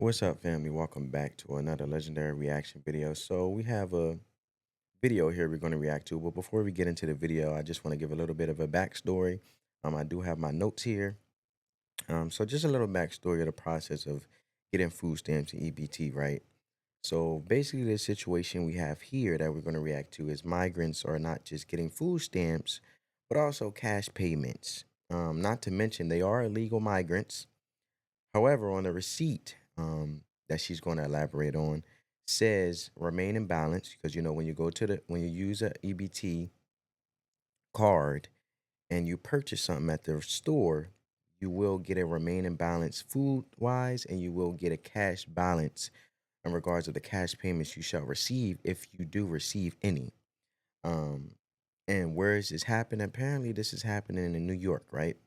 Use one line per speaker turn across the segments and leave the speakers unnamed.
What's up, family? Welcome back to another legendary reaction video. So we have a video here we're going to react to, but before we get into the video, I just want to give a little bit of a backstory. I do have my notes here. So just a little backstory of the process of getting food stamps and EBT, right? So basically, the situation we have here that we're going to react to is migrants are not just getting food stamps, but also cash payments. Not to mention they are illegal migrants. However, on the receipt that she's going to elaborate on, says remain in balance because when you go to when you use a EBT card and you purchase something at the store, you will get a remain in balance food wise, and you will get a cash balance in regards to the cash payments you shall receive if you do receive any. Um, and where is this happening? Apparently, this is happening in New York, right?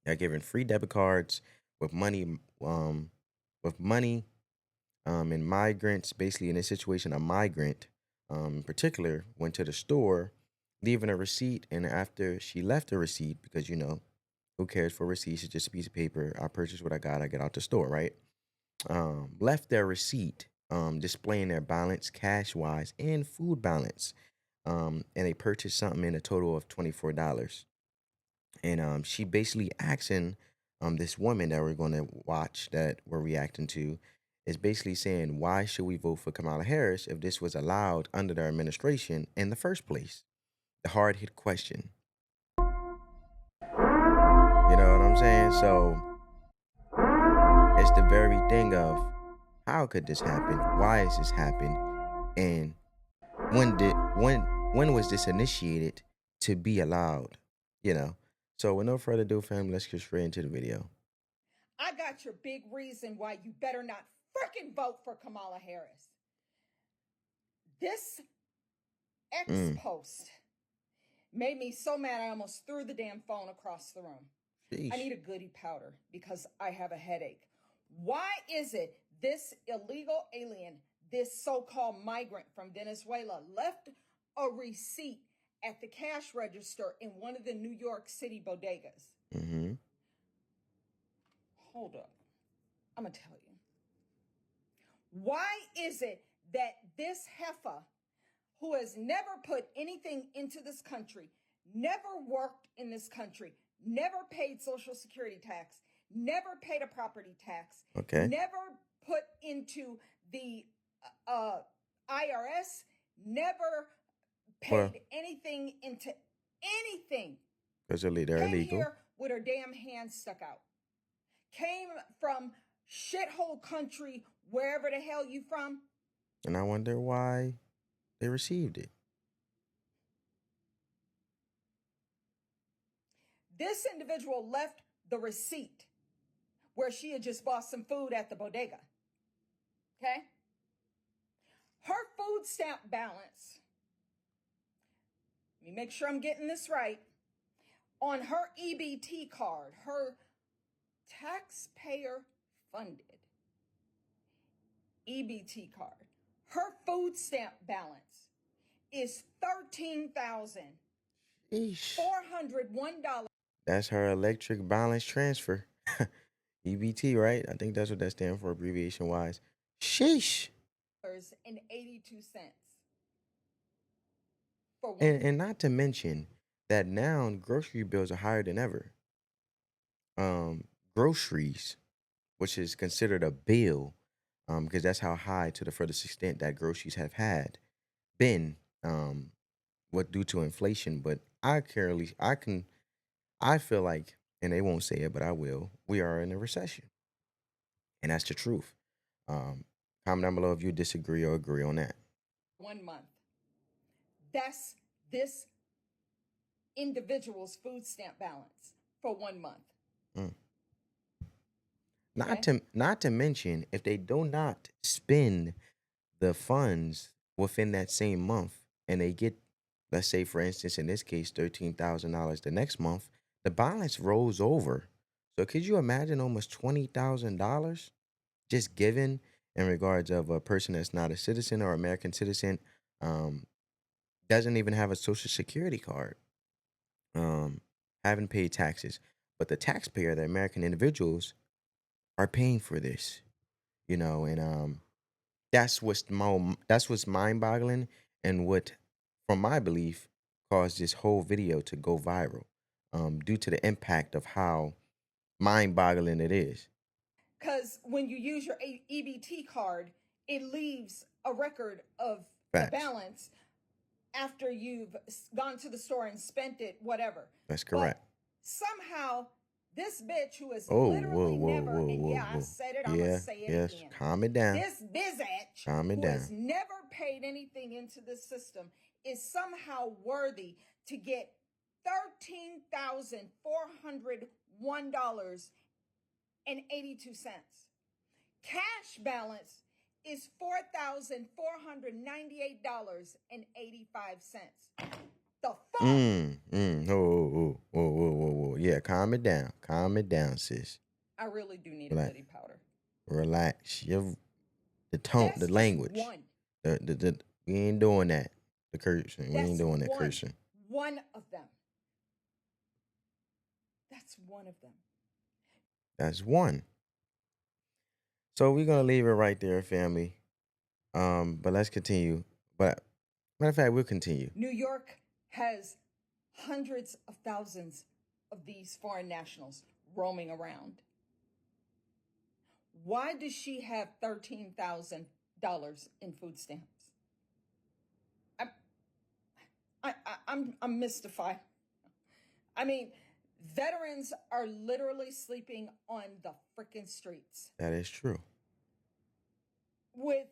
They're giving free debit cards with money, with money and migrants. Basically, in this situation, a migrant in particular went to the store, leaving a receipt, and after she left the receipt, because who cares for receipts? It's just a piece of paper. I purchased what I got. I get out the store, right? Left their receipt, displaying their balance, cash wise, and food balance. And they purchased something in a total of $24. And she basically asking this woman that we're going to watch, that we're reacting to, is basically saying, why should we vote for Kamala Harris if this was allowed under their administration in the first place? The hard hit question. You know what I'm saying? So it's the very thing of, how could this happen? Why has this happened? And when was this initiated to be allowed? You know. So with no further ado, family, let's get straight into the video.
I got your big reason why you better not freaking vote for Kamala Harris. This X post made me so mad I almost threw the damn phone across the room.
Sheesh.
I need a goody powder because I have a headache. Why is it this illegal alien, this so-called migrant from Venezuela, left a receipt at the cash register in one of the New York City bodegas? Hold up. I'm going to tell you. Why is it that this heifer, who has never put anything into this country, never worked in this country, never paid Social Security tax, never paid a property tax, never put into the IRS, never paid anything into anything,
because they're
came
illegal
here with her damn hands stuck out, came from shithole country, wherever the hell you from.
And I wonder why they received it.
This individual left the receipt where she had just bought some food at the bodega. Okay? Her food stamp balance, let me make sure I'm getting this right, on her EBT card, her taxpayer funded EBT card, her food stamp balance is $13,401.
That's her electric balance transfer. EBT, right? I think that's what that stands for, abbreviation wise. Sheesh.
And 82 cents.
And not to mention that now grocery bills are higher than ever. Groceries, which is considered a bill, because that's how high, to the furthest extent, that groceries have been, what due to inflation. But I feel like, and they won't say it, but I will, we are in a recession. And that's the truth. Comment down below if you disagree or agree on that.
1 month. That's this individual's food stamp balance for 1 month.
Not to mention, if they do not spend the funds within that same month, and they get, let's say for instance in this case, $13,000 the next month, the balance rolls over. So could you imagine almost $20,000 just given in regards of a person that's not a citizen or American citizen, doesn't even have a social security card, haven't paid taxes, but the taxpayer, the American individuals, are paying for this. and that's what's mind-boggling, and what, from my belief, caused this whole video to go viral, due to the impact of how mind-boggling it is.
Because when you use your EBT card, it leaves a record of the
Facts.
balance after you've gone to the store and spent it, whatever.
That's
But
correct.
somehow, this bitch who has
Oh, whoa,
literally
whoa,
never,
whoa,
and
whoa,
yeah, I
whoa.
said it, I'm going to
Yeah,
say it
yes.
again.
Calm it down.
This bizatch
Calm it
who has
down.
never paid anything into this system is somehow worthy to get $13,401.82. Cash balance is $4,498.85. The fuck?
Whoa, whoa, whoa, whoa, whoa, whoa, whoa. Yeah, calm it down. Calm it down, sis.
I really do need a
Relax.
goody powder.
Relax. The tone,
That's
the
just
language.
one.
We ain't doing that. The cursing. We ain't
That's
doing that
one.
cursing.
One of them. That's one of them.
That's one. So we're gonna leave it right there, family. But let's continue. But matter of fact, we'll continue.
New York has hundreds of thousands of these foreign nationals roaming around. Why does she have $13,000 in food stamps? I'm mystified. I mean, veterans are literally sleeping on the freaking streets
That is true.
with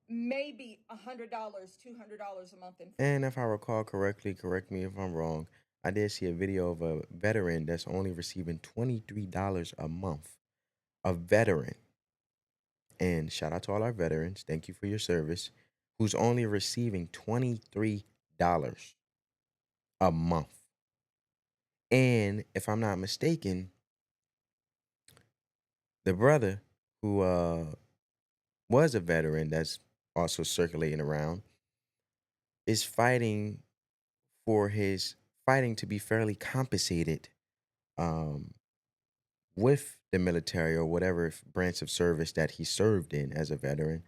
maybe $100, $200 a month in food.
And if I recall correctly, correct me if I'm wrong, I did see a video of a veteran that's only receiving $23 a month. A veteran. And shout out to all our veterans. Thank you for your service. Who's only receiving $23 a month. And if I'm not mistaken, the brother who was a veteran that's also circulating around is fighting to be fairly compensated, um, with the military or whatever branch of service that he served in as a veteran,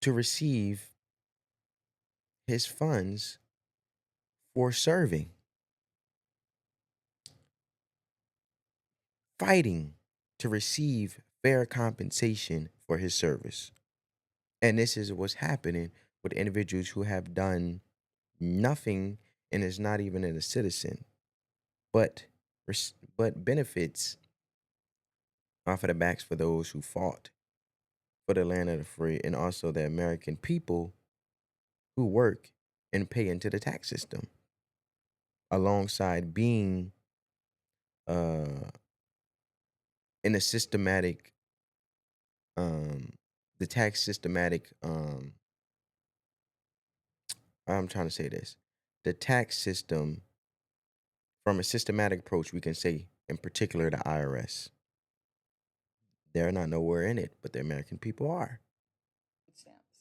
to receive his funds for serving, fighting to receive fair compensation for his service. And this is what's happening with individuals who have done nothing and is not even a citizen, but benefits off of the backs for those who fought for the land of the free, and also the American people who work and pay into the tax system, alongside being uh in a systematic, um the tax systematic, I'm trying to say this, the tax system, from a systematic approach, we can say, in particular, the IRS. They're not nowhere in it, but the American people are.
Stamps.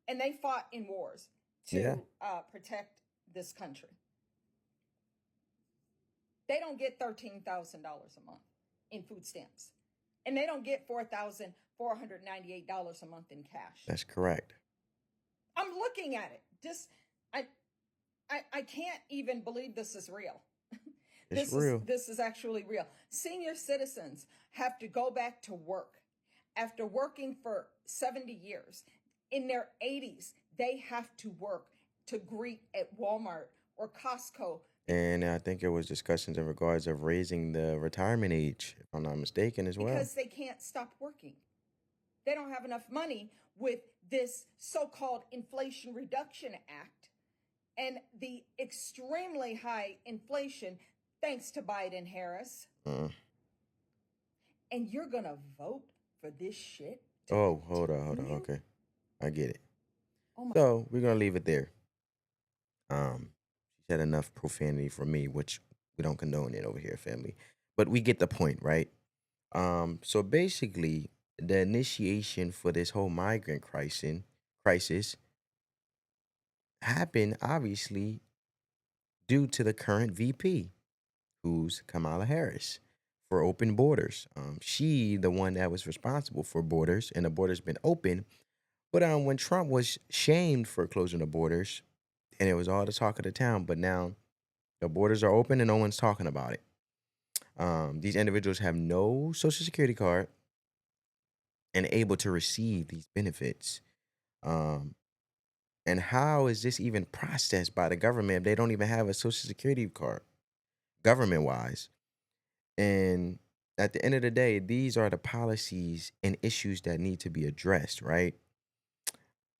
And they fought in wars
Yeah.
to protect this country. They don't get $13,000 a month in food stamps. And they don't get $4,498 a month in cash.
That's correct.
I'm looking at it. Just I can't even believe this is real.
It's real.
This is actually real. Senior citizens have to go back to work after working for 70 years. In their 80s, they have to work to greet at Walmart or Costco.
And I think it was discussions in regards of raising the retirement age, if I'm not mistaken, as well.
Because they can't stop working. They don't have enough money with this so-called Inflation Reduction Act and the extremely high inflation thanks to Biden Harris. And you're going to vote for this shit?
Oh, hold on. Okay. I get it.
Oh my.
So we're gonna leave it there. She said enough profanity for me, which we don't condone it over here, family. But we get the point, right? So basically, the initiation for this whole migrant crisis happened obviously due to the current VP, who's Kamala Harris, for open borders. She, the one that was responsible for borders, and the borders been open. But when Trump was shamed for closing the borders, and it was all the talk of the town, but now the borders are open and no one's talking about it. These individuals have no social security card and able to receive these benefits. Um, and how is this even processed by the government if they don't even have a social security card, government wise? And at the end of the day, these are the policies and issues that need to be addressed, right?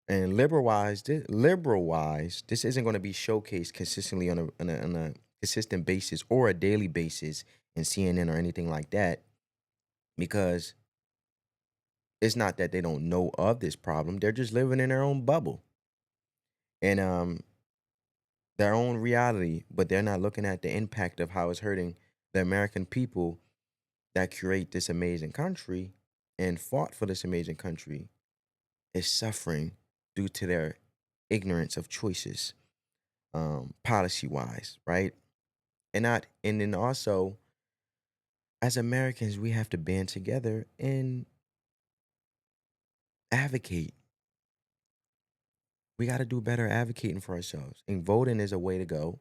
And liberal wise, this isn't going to be showcased consistently on a consistent basis or a daily basis in CNN or anything like that, because it's not that they don't know of this problem; they're just living in their own bubble and their own reality, but they're not looking at the impact of how it's hurting the American people that create this amazing country and fought for this amazing country is suffering due to their ignorance of choices, policy wise, right? And then also as Americans, we have to band together and advocate. We got to do better advocating for ourselves. And voting is a way to go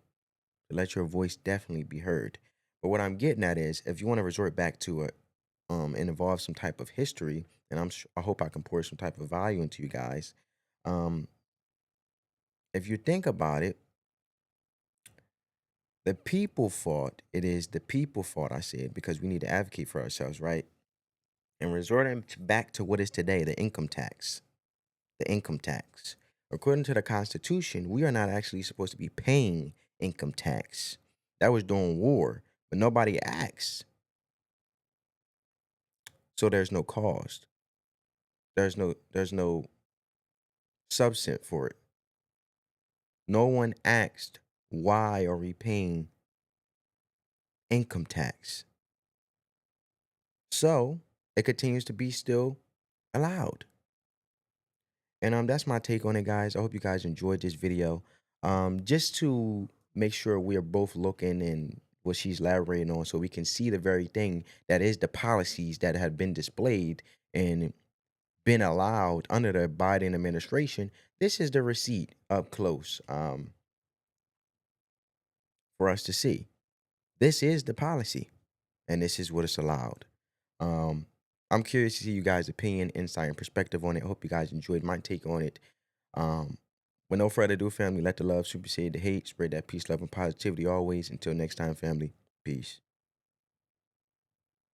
to let your voice definitely be heard. But what I'm getting at is, if you want to resort back to it, and involve some type of history, and I hope I can pour some type of value into you guys. Um, if you think about it, the people fought. It is the people fought. I said because we need to advocate for ourselves, right? And resorting back to what is today, the income tax. The income tax. According to the Constitution, we are not actually supposed to be paying income tax. That was during war, but nobody asked. So there's no cost. There's no substance for it. No one asked why are we paying income tax. So it continues to be still allowed. And that's my take on it, guys. I hope you guys enjoyed this video. Just to make sure we are both looking in what she's elaborating on so we can see the very thing that is the policies that have been displayed and been allowed under the Biden administration. This is the receipt up close, for us to see. This is the policy, and this is what is allowed. Um, I'm curious to see you guys' opinion, insight, and perspective on it. I hope you guys enjoyed my take on it. Um, with no further ado, family, let the love supersede the hate. Spread that peace, love, and positivity always. Until next time, family. Peace.